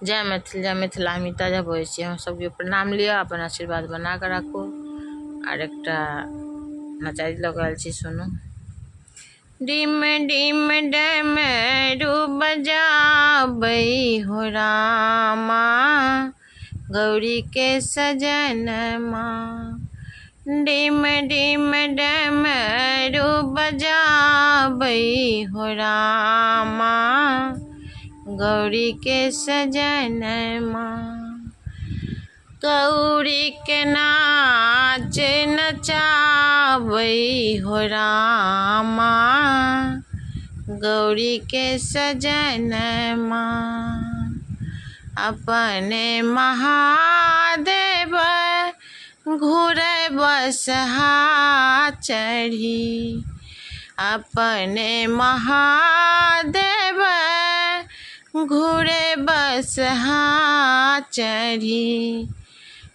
जय मैथिल जय मिथिला मिता बोले छी हम सबके प्रणाम लिया अपन आशीर्वाद बना कर रखो। और एक नचारी लगाल छी सुनो। डिम डिम डमरू बजाबै हो रामा गौरी के सजनमा। डिम डिम डमरू बजाबै हो रामा गौरी के सजनमा। गौरी के नाच नचाबै हो रामा गौरी के सजनमा। अपने महादेव घूरै बसहा चढ़ी। अपने महादेव घूरे बसहा चढ़ी।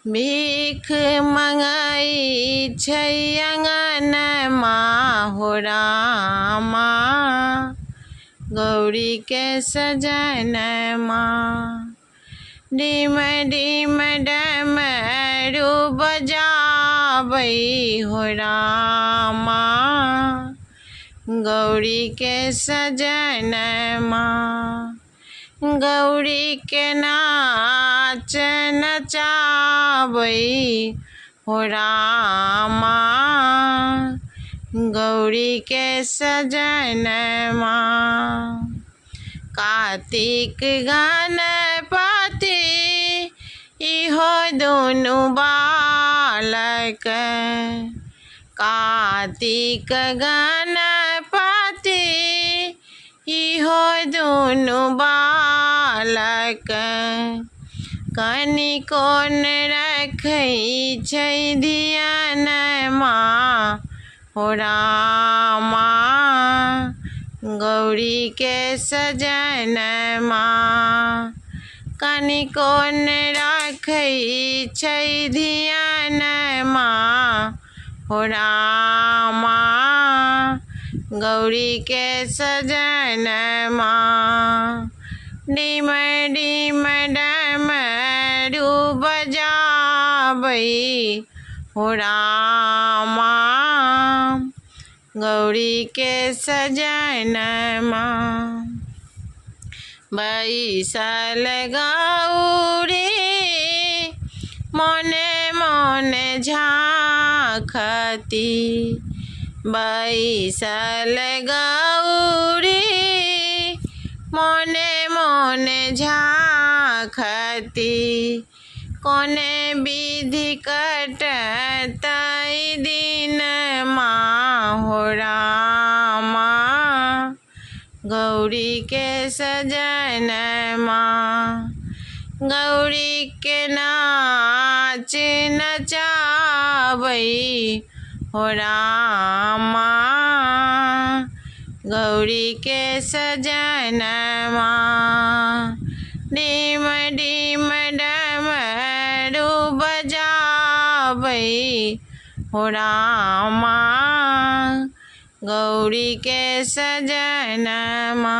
भीख मंगई छै अंगनमा हो रामा गौरी के सजनमा। डिम डिम डमरू बजाबै हो रामा गौरी के सजनमा। गौरी के नाच नचाबै हो रामा गौरी के सजनमा। कार्तिक गणपति इहो दुनु बालक। कार्तिक गणपति इहो दुनु बालक। कनिको न रखै छै धियानमा हो रामा गौरी के सजनमा। कनिको न रखै छै धियानमा हो रामा गौरी के सजनमा। डिम डिम डमरू बजाबै हो रामा गौरी के सजनमा। बैसल गौरी मोने मोने झाँखती। बैसल गौरी मोने मोने झाँखती। कोने विधि कटतै दिनमा हो रामा गौरी के सजनमा। गौरी के नाच नचाबै हो रामा गौरी के सजनमा। डिम डिम डमरू बजाबै हो रामा गौरी के सजनमा।